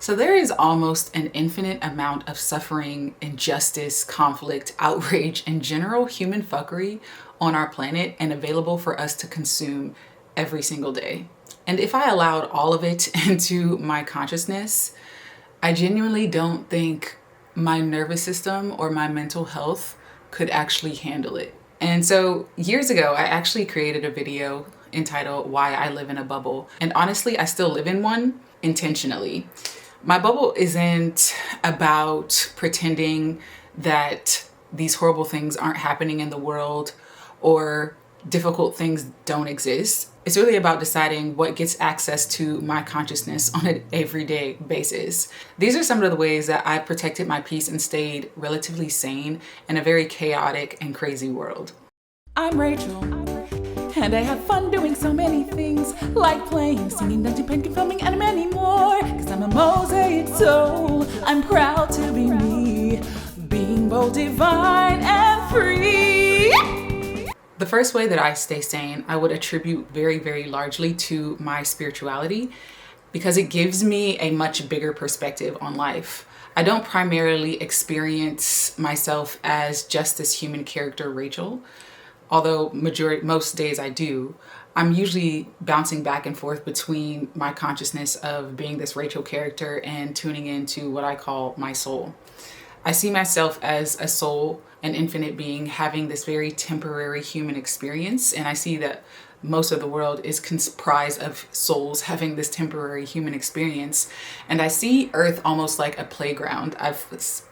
So there is almost an infinite amount of suffering, injustice, conflict, outrage, and general human fuckery on our planet and available for us to consume every single day. And if I allowed all of it into my consciousness, I genuinely don't think my nervous system or my mental health could actually handle it. And so years ago, I actually created a video entitled Why I Live in a Bubble. And honestly, I still live in one intentionally. My bubble isn't about pretending that these horrible things aren't happening in the world or difficult things don't exist. It's really about deciding what gets access to my consciousness on an everyday basis. These are some of the ways that I protected my peace and stayed relatively sane in a very chaotic and crazy world. I'm Rachel, and I have fun doing so many things, like playing, singing, dancing, painting, filming, and many more. Cause I'm a Mosaic soul, I'm proud to be me, being both divine and free. The first way that I stay sane, I would attribute very, very largely to my spirituality because it gives me a much bigger perspective on life. I don't primarily experience myself as just this human character, Rachel, although most days I do. I'm usually bouncing back and forth between my consciousness of being this Rachel character and tuning into what I call my soul. I see myself as a soul, an infinite being having this very temporary human experience. And I see that most of the world is comprised of souls having this temporary human experience. And I see Earth almost like a playground. I've felt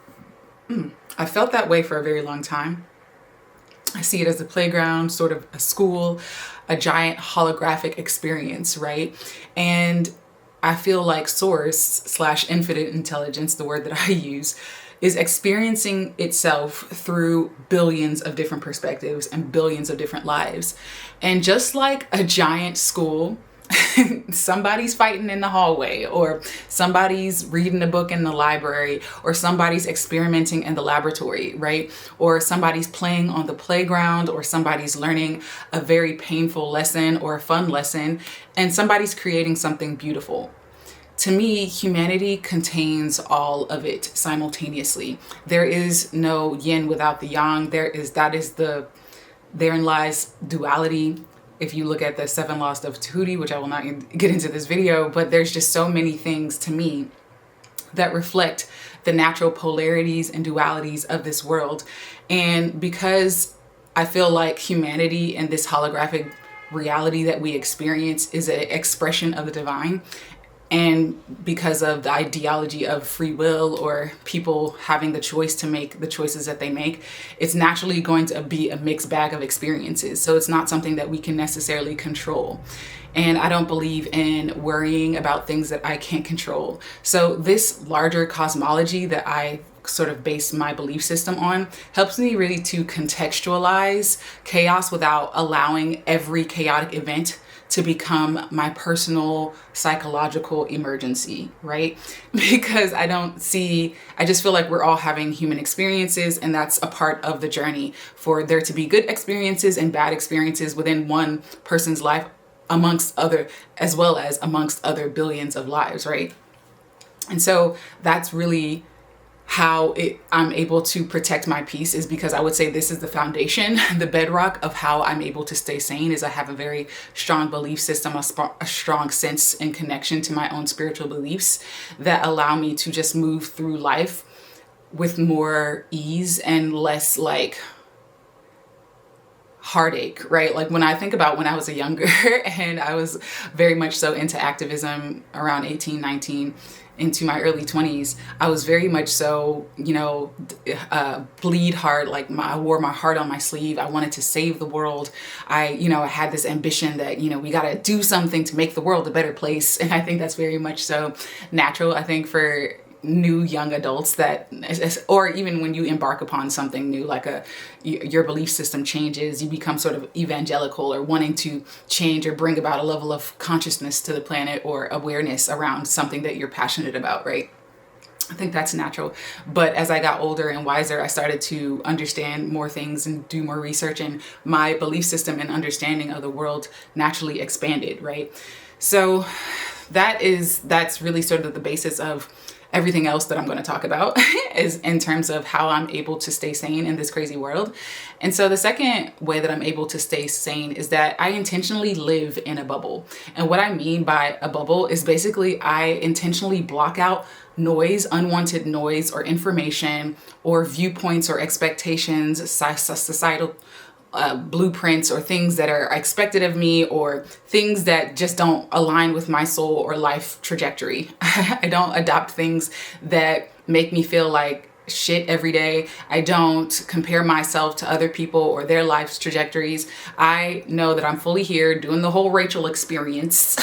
that way for a very long time. I see it as a playground, sort of a school, a giant holographic experience, right? And I feel like source/infinite intelligence, the word that I use, is experiencing itself through billions of different perspectives and billions of different lives. And just like a giant school, somebody's fighting in the hallway, or somebody's reading a book in the library, or somebody's experimenting in the laboratory, right? Or somebody's playing on the playground, or somebody's learning a very painful lesson or a fun lesson, and somebody's creating something beautiful. To me, humanity contains all of it simultaneously. There is no yin without the yang. Therein lies duality. If you look at the 7 laws of Tahuti, which I will not get into this video, but there's just so many things to me that reflect the natural polarities and dualities of this world. And because I feel like humanity and this holographic reality that we experience is an expression of the divine, and because of the ideology of free will or people having the choice to make the choices that they make, it's naturally going to be a mixed bag of experiences. So it's not something that we can necessarily control. And I don't believe in worrying about things that I can't control. So this larger cosmology that I sort of base my belief system on helps me really to contextualize chaos without allowing every chaotic event to become my personal psychological emergency, right? Because I just feel like we're all having human experiences, and that's a part of the journey for there to be good experiences and bad experiences within one person's life as well as amongst other billions of lives, right? And so that's really how I'm able to protect my peace, is because I would say this is the foundation, the bedrock of how I'm able to stay sane, is I have a very strong belief system, a strong sense and connection to my own spiritual beliefs that allow me to just move through life with more ease and less like heartache, right? Like when I think about when I was younger and I was very much so into activism around 18, 19, into my early 20s, I was very much so, bleed hard. Like I wore my heart on my sleeve. I wanted to save the world. I had this ambition that, we got to do something to make the world a better place. And I think that's very much so natural, I think, for new young adults, or even when you embark upon something new, like your belief system changes, you become sort of evangelical or wanting to change or bring about a level of consciousness to the planet or awareness around something that you're passionate about, right? I think that's natural. But as I got older and wiser, I started to understand more things and do more research, and my belief system and understanding of the world naturally expanded, right? So that's really sort of the basis of everything else that I'm going to talk about is in terms of how I'm able to stay sane in this crazy world. And so the second way that I'm able to stay sane is that I intentionally live in a bubble. And what I mean by a bubble is basically I intentionally block out noise, unwanted noise or information or viewpoints or expectations, societal blueprints or things that are expected of me or things that just don't align with my soul or life trajectory. I don't adopt things that make me feel like shit every day. I don't compare myself to other people or their life's trajectories. I know that I'm fully here doing the whole Rachael experience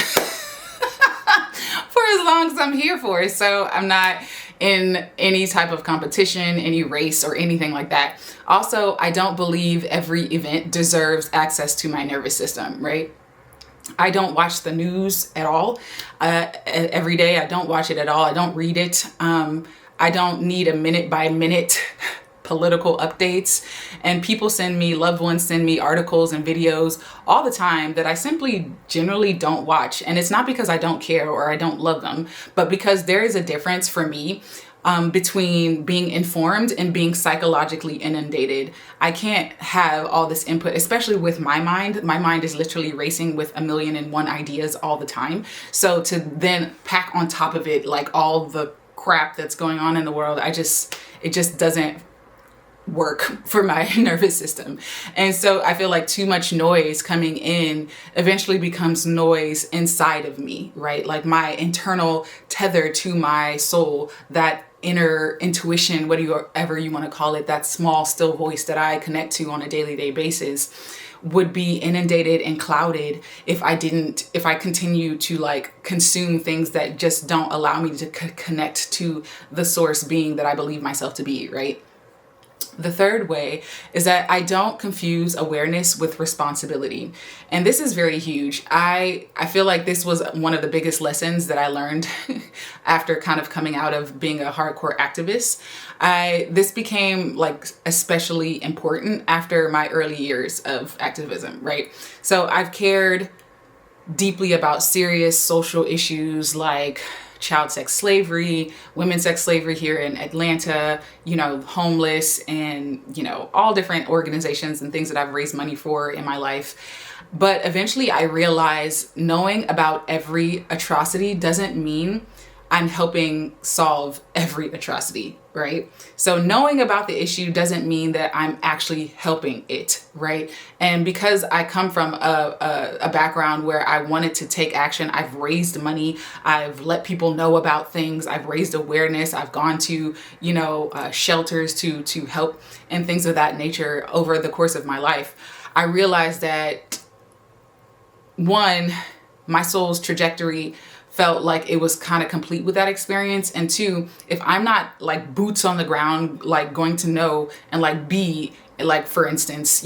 for as long as I'm here for. So I'm not in any type of competition, any race or anything like that. Also, I don't believe every event deserves access to my nervous system, right? I don't watch the news at all every day. I don't watch it at all. I don't read it. I don't need a minute by minute political updates, and people send me, loved ones send me articles and videos all the time that I simply generally don't watch. And it's not because I don't care or I don't love them, but because there is a difference for me between being informed and being psychologically inundated. I can't have all this input, especially with my mind. My mind is literally racing with 1,000,001 ideas all the time. So to then pack on top of it like all the crap that's going on in the world, it just doesn't work for my nervous system. And so I feel like too much noise coming in eventually becomes noise inside of me, right? Like my internal tether to my soul, that inner intuition, whatever you want to call it, that small, still voice that I connect to on a daily basis, would be inundated and clouded if I continue to like consume things that just don't allow me to connect to the source being that I believe myself to be, right? The third way is that I don't confuse awareness with responsibility. And this is very huge. I feel like this was one of the biggest lessons that I learned after kind of coming out of being a hardcore activist. This became like especially important after my early years of activism, right? So I've cared deeply about serious social issues like child sex slavery, women's sex slavery here in Atlanta, homeless, and, all different organizations and things that I've raised money for in my life. But eventually I realized knowing about every atrocity doesn't mean I'm helping solve every atrocity, right? So knowing about the issue doesn't mean that I'm actually helping it, right? And because I come from a background where I wanted to take action, I've raised money, I've let people know about things, I've raised awareness, I've gone to, shelters to help and things of that nature over the course of my life. I realized that, one, my soul's trajectory felt like it was kind of complete with that experience. And two, if I'm not like boots on the ground, like going to know and like be like, for instance,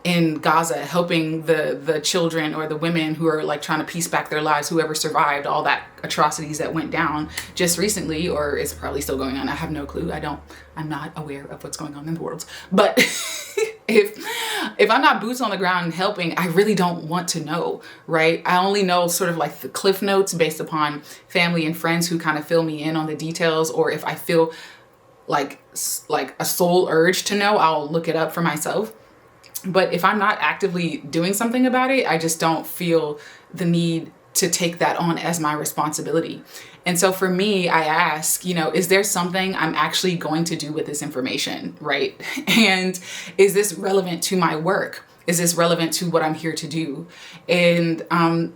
in Gaza, helping the children or the women who are like trying to piece back their lives, whoever survived all that atrocities that went down just recently, or is probably still going on. I have no clue. I'm not aware of what's going on in the world. But if I'm not boots on the ground and helping, I really don't want to know, right? I only know sort of like the cliff notes based upon family and friends who kind of fill me in on the details, or if I feel like a soul urge to know, I'll look it up for myself. But if I'm not actively doing something about it, I just don't feel the need to take that on as my responsibility. And so for me, I ask, is there something I'm actually going to do with this information, right? And is this relevant to my work? Is this relevant to what I'm here to do? And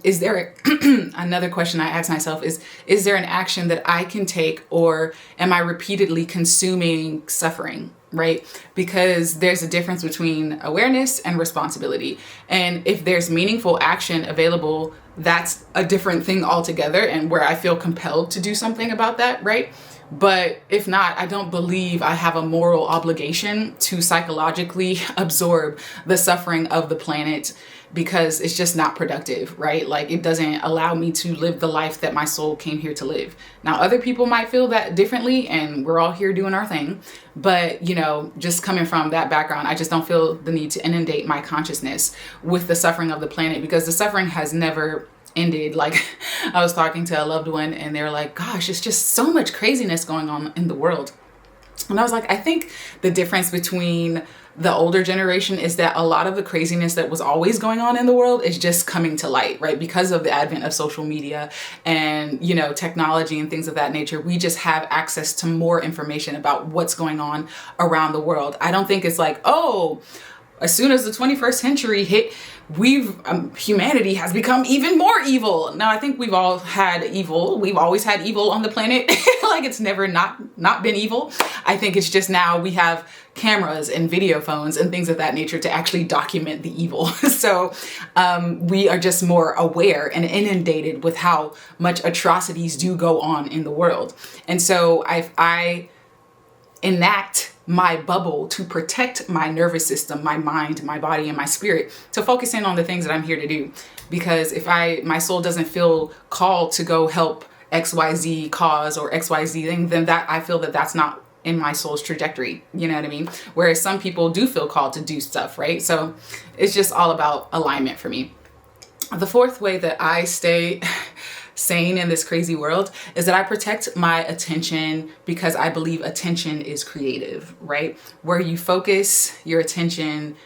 is there another question I ask myself is there an action that I can take, or am I repeatedly consuming suffering? Right? Because there's a difference between awareness and responsibility. And if there's meaningful action available, that's a different thing altogether, and where I feel compelled to do something about that, right? But if not, I don't believe I have a moral obligation to psychologically absorb the suffering of the planet, because it's just not productive, right? Like, it doesn't allow me to live the life that my soul came here to live. Now, other people might feel that differently, and we're all here doing our thing. But, just coming from that background, I just don't feel the need to inundate my consciousness with the suffering of the planet, because the suffering has never ended. Like I was talking to a loved one and they were like, gosh, it's just so much craziness going on in the world. And I was like, I think the difference between the older generation is that a lot of the craziness that was always going on in the world is just coming to light, right? Because of the advent of social media and, you know, technology and things of that nature, we just have access to more information about what's going on around the world. I don't think it's like, oh, as soon as the 21st century hit, humanity has become even more evil. No, I think we've all had evil. We've always had evil on the planet. Like it's never not been evil. I think it's just now we have cameras and video phones and things of that nature to actually document the evil. So we are just more aware and inundated with how much atrocities do go on in the world. And so I enact my bubble to protect my nervous system, my mind, my body, and my spirit, to focus in on the things that I'm here to do. Because if my soul doesn't feel called to go help XYZ cause or XYZ thing, then that I feel that that's not in my soul's trajectory. You know what I mean? Whereas some people do feel called to do stuff, right? So it's just all about alignment for me. The fourth way that I stay sane in this crazy world is that I protect my attention, because I believe attention is creative, right? Where you focus your attention,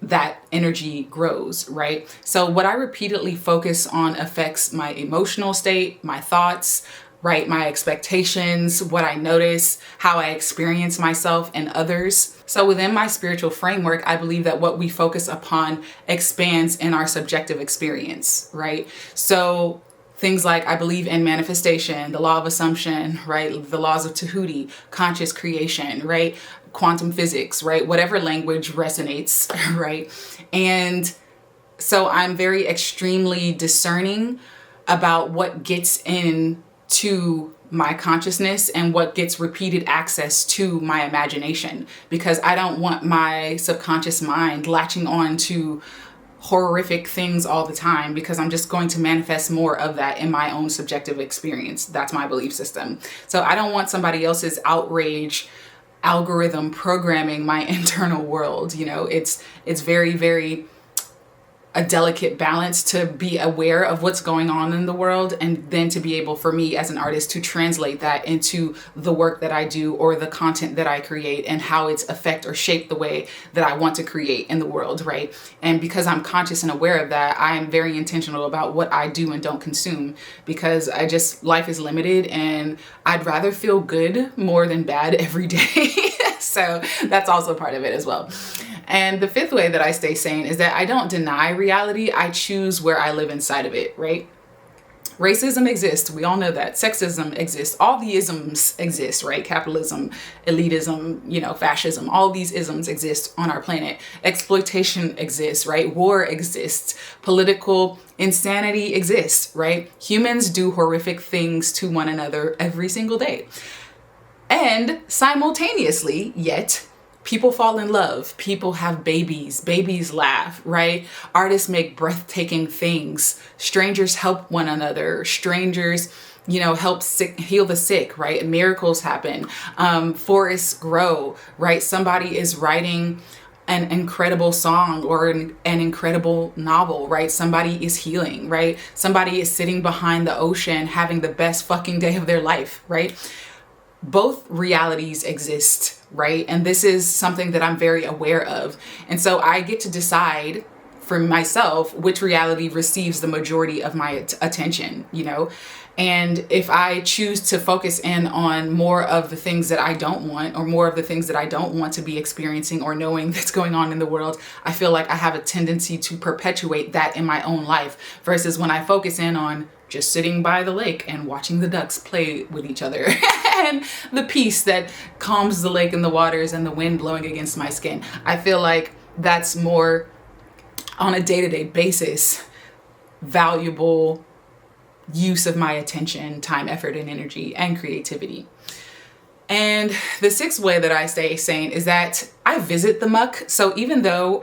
that energy grows, right? So what I repeatedly focus on affects my emotional state, my thoughts, right? My expectations, what I notice, how I experience myself and others. So within my spiritual framework, I believe that what we focus upon expands in our subjective experience, right? So things like I believe in manifestation, the law of assumption, right? The laws of Tahuti, conscious creation, right? Quantum physics, right? Whatever language resonates, right? And so I'm very extremely discerning about what gets into my consciousness and what gets repeated access to my imagination, because I don't want my subconscious mind latching on to horrific things all the time, because I'm just going to manifest more of that in my own subjective experience. That's my belief system. So I don't want somebody else's outrage algorithm programming my internal world. You know, it's very, very a delicate balance to be aware of what's going on in the world, and then to be able for me as an artist to translate that into the work that I do or the content that I create, and how it's affect or shape the way that I want to create in the world, right? And because I'm conscious and aware of that, I am very intentional about what I do and don't consume, because life is limited and I'd rather feel good more than bad every day. So that's also part of it as well. And the fifth way that I stay sane is that I don't deny reality. I choose where I live inside of it, right? Racism exists. We all know that. Sexism exists. All the isms exist, right? Capitalism, elitism, fascism, all these isms exist on our planet. Exploitation exists, right? War exists. Political insanity exists, right? Humans do horrific things to one another every single day. And simultaneously, yet, people fall in love, people have babies laugh, right? Artists make breathtaking things, strangers help one another, strangers, help heal the sick, right? Miracles happen, forests grow, right? Somebody is writing an incredible song or an incredible novel, right? Somebody is healing, right? Somebody is sitting behind the ocean having the best fucking day of their life, right? Both realities exist, right? And this is something that I'm very aware of. And so I get to decide for myself which reality receives the majority of my attention, And if I choose to focus in on more of the things that I don't want, or more of the things that I don't want to be experiencing or knowing that's going on in the world, I feel like I have a tendency to perpetuate that in my own life, versus when I focus in on just sitting by the lake and watching the ducks play with each other and the peace that calms the lake and the waters and the wind blowing against my skin. I feel like that's more on a day-to-day basis valuable use of my attention, time, effort, and energy, and creativity. And the sixth way that I stay sane is that I visit the muck. So even though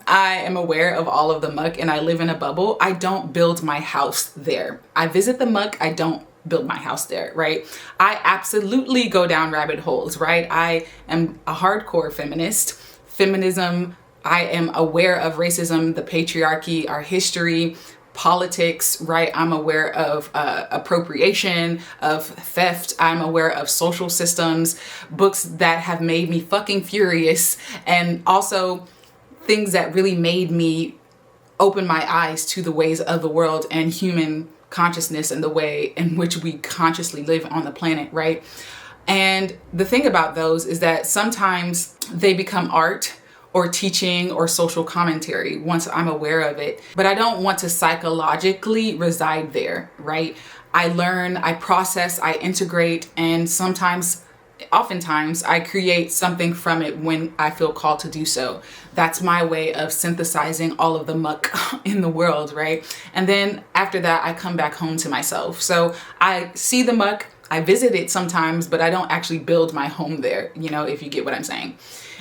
I am aware of all of the muck and I live in a bubble, I don't build my house there. I visit the muck, I don't build my house there, right? I absolutely go down rabbit holes, right? I am a hardcore feminist. Feminism I am aware of racism, the patriarchy, our history, politics, right? I'm aware of appropriation, of theft. I'm aware of social systems, books that have made me fucking furious, and also things that really made me open my eyes to the ways of the world and human consciousness and the way in which we consciously live on the planet, right? And the thing about those is that sometimes they become art or teaching or social commentary once I'm aware of it. But I don't want to psychologically reside there, right? I learn, I process, I integrate, and oftentimes I create something from it when I feel called to do so. That's my way of synthesizing all of the muck in the world, right? And then after that, I come back home to myself. So I see the muck, I visit it sometimes, but I don't actually build my home there, if you get what I'm saying.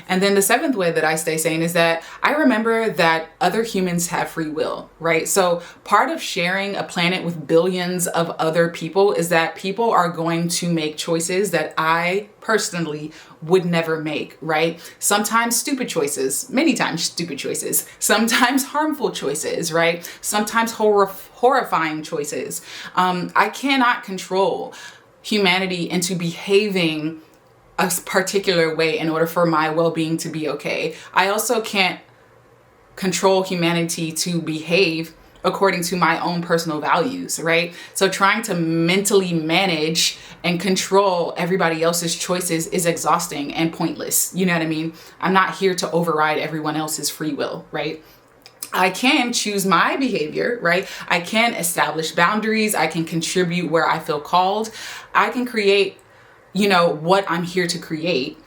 And then the seventh way that I stay sane is that I remember that other humans have free will, right? So part of sharing a planet with billions of other people is that people are going to make choices that I personally would never make, right? Sometimes stupid choices, many times stupid choices, sometimes harmful choices, right? Sometimes horrifying choices. I cannot control humanity into behaving a particular way in order for my well-being to be okay. I also can't control humanity to behave according to my own personal values, right? So trying to mentally manage and control everybody else's choices is exhausting and pointless. You know what I mean? I'm not here to override everyone else's free will, right? I can choose my behavior, right? I can establish boundaries. I can contribute where I feel called. I can create what I'm here to create.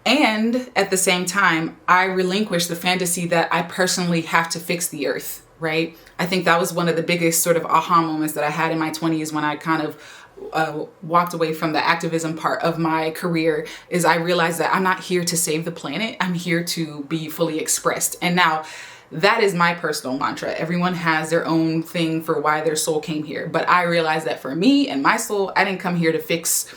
And at the same time, I relinquish the fantasy that I personally have to fix the earth, right? I think that was one of the biggest sort of aha moments that I had in my 20s when I kind of walked away from the activism part of my career, is I realized that I'm not here to save the planet. I'm here to be fully expressed. And now that is my personal mantra. Everyone has their own thing for why their soul came here. But I realized that for me and my soul, I didn't come here to fix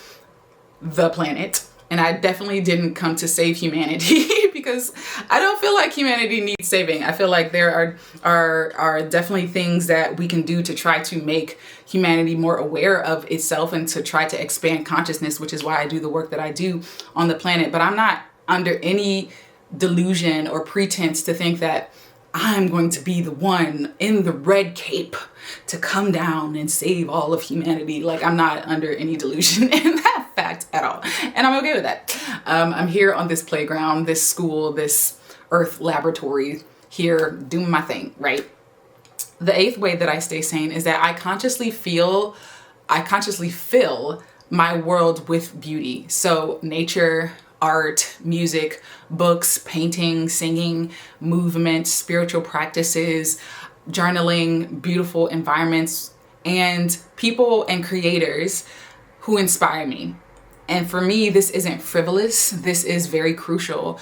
the planet. And I definitely didn't come to save humanity because I don't feel like humanity needs saving. I feel like there are definitely things that we can do to try to make humanity more aware of itself and to try to expand consciousness, which is why I do the work that I do on the planet. But I'm not under any delusion or pretense to think that I'm going to be the one in the red cape to come down and save all of humanity. Like, I'm not under any delusion in that fact at all. And I'm okay with that. I'm here on this playground, this school, this earth laboratory, here doing my thing, right? The eighth way that I stay sane is that I consciously fill my world with beauty. So nature, art, music, books, painting, singing, movement, spiritual practices, journaling, beautiful environments, and people and creators who inspire me. And for me, this isn't frivolous. This is very crucial.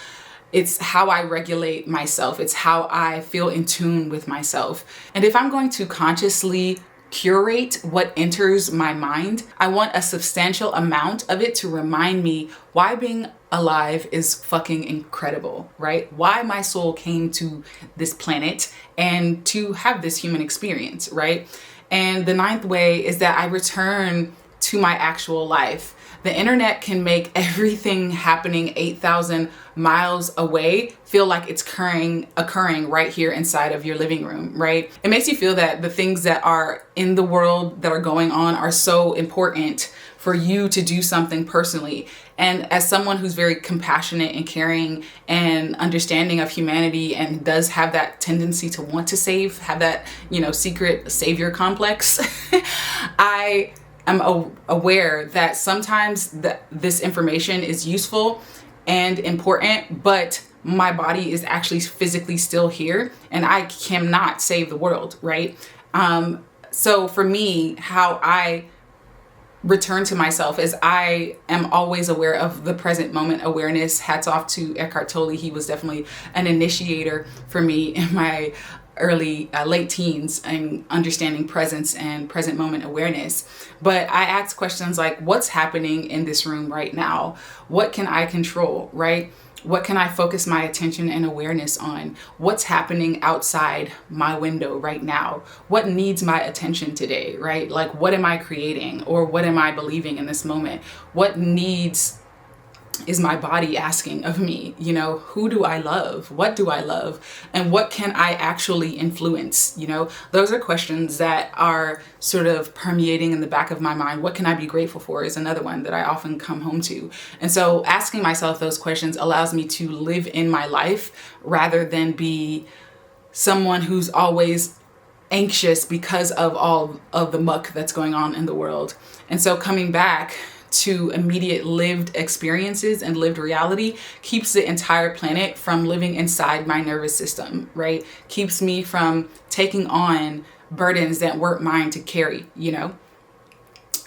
It's how I regulate myself. It's how I feel in tune with myself. And if I'm going to consciously curate what enters my mind, I want a substantial amount of it to remind me why being alive is fucking incredible, right? Why my soul came to this planet and to have this human experience, right? And the ninth way is that I return to my actual life. The internet can make everything happening 8,000 miles away feel like it's occurring right here inside of your living room, right? It makes you feel that the things that are in the world that are going on are so important for you to do something personally. And as someone who's very compassionate and caring and understanding of humanity and does have that tendency to want to save, have that, secret savior complex, I am aware that sometimes this information is useful and important, but my body is actually physically still here and I cannot save the world, right? So for me, how I return to myself is I am always aware of the present moment awareness. Hats off to Eckhart Tolle. He was definitely an initiator for me in my late teens and understanding presence and present moment awareness. But I ask questions like, what's happening in this room right now? What can I control, right? What can I focus my attention and awareness on? What's happening outside my window right now? What needs my attention today, right? Like, what am I creating, or what am I believing in this moment? What needs is my body asking of me? You know, who do I love? What do I love? And what can I actually influence? You know, those are questions that are sort of permeating in the back of my mind. What can I be grateful for is another one that I often come home to. And so asking myself those questions allows me to live in my life rather than be someone who's always anxious because of all of the muck that's going on in the world. And so coming back to immediate lived experiences and lived reality keeps the entire planet from living inside my nervous system, right? Keeps me from taking on burdens that weren't mine to carry, you know?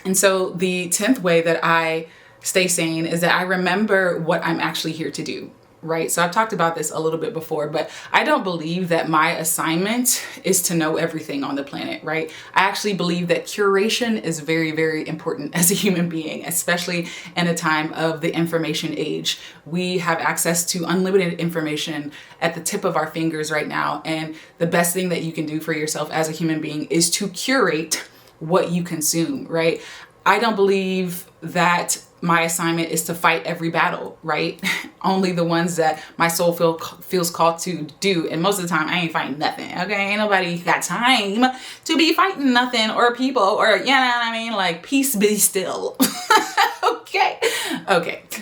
And so the 10th way that I stay sane is that I remember what I'm actually here to do. Right? So I've talked about this a little bit before, but I don't believe that my assignment is to know everything on the planet, right? I actually believe that curation is very, very important as a human being, especially in a time of the information age. We have access to unlimited information at the tip of our fingers right now. And the best thing that you can do for yourself as a human being is to curate what you consume, right? I don't believe that my assignment is to fight every battle, right? Only the ones that my soul feels called to do. And most of the time I ain't fighting nothing, okay? Ain't nobody got time to be fighting nothing or people or, you know what I mean? Like, peace be still. Okay.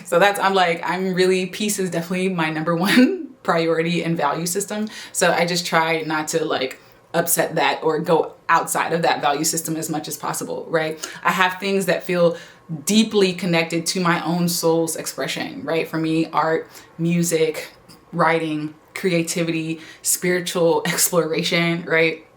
So peace is definitely my number one priority and value system. So I just try not to like upset that or go outside of that value system as much as possible, right? I have things that feel deeply connected to my own soul's expression, right? For me, art, music, writing, creativity, spiritual exploration, right?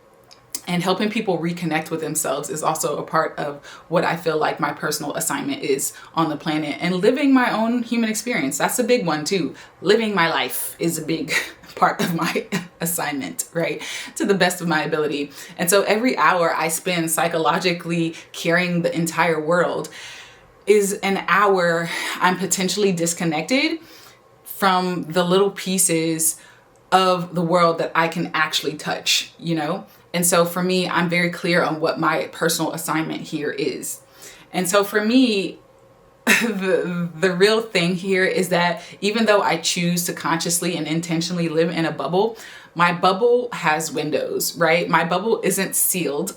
And helping people reconnect with themselves is also a part of what I feel like my personal assignment is on the planet. And living my own human experience, that's a big one too. Living my life is a big part of my assignment, right? To the best of my ability. And so every hour I spend psychologically carrying the entire world is an hour I'm potentially disconnected from the little pieces of the world that I can actually touch, you know? And so for me, I'm very clear on what my personal assignment here is. And so for me, the real thing here is that even though I choose to consciously and intentionally live in a bubble, my bubble has windows, right? My bubble isn't sealed.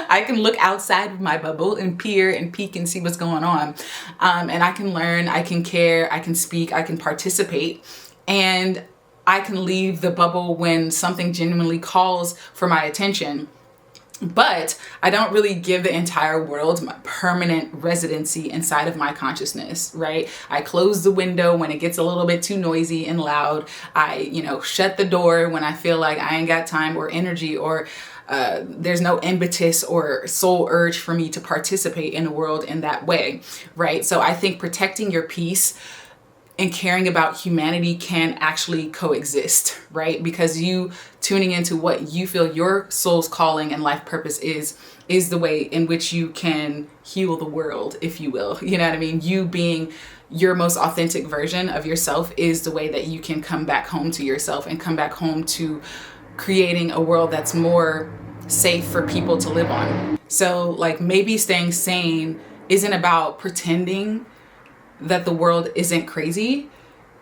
I can look outside of my bubble and peer and peek and see what's going on. And I can learn, I can care, I can speak, I can participate. And I can leave the bubble when something genuinely calls for my attention. But I don't really give the entire world my permanent residency inside of my consciousness, right? I close the window when it gets a little bit too noisy and loud. I, shut the door when I feel like I ain't got time or energy or there's no impetus or soul urge for me to participate in the world in that way, right? So I think protecting your peace and caring about humanity can actually coexist, right? Because you tuning into what you feel your soul's calling and life purpose is the way in which you can heal the world, if you will. You know what I mean? You being your most authentic version of yourself is the way that you can come back home to yourself and come back home to creating a world that's more safe for people to live on. So like maybe staying sane isn't about pretending that the world isn't crazy.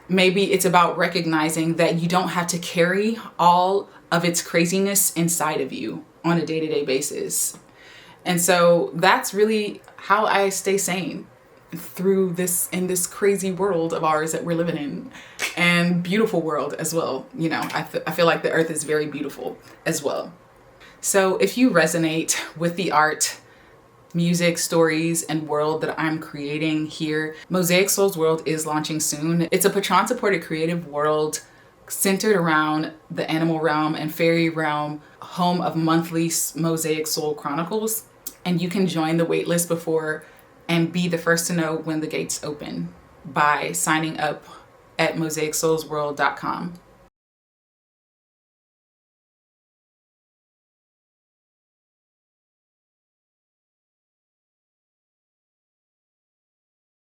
Maybe it's about recognizing that you don't have to carry all of its craziness inside of you on a day-to-day basis. And so that's really how I stay sane through in this crazy world of ours that we're living in, and beautiful world as well. I feel like the earth is very beautiful as well. So if you resonate with the art, music, stories, and world that I'm creating here, Mosaic Soul's World is launching soon. It's a Patron supported creative world centered around the animal realm and fairy realm, home of monthly Mosaic Soul Chronicles. And you can join the waitlist before and be the first to know when the gates open by signing up at mosaicsoulsworld.com.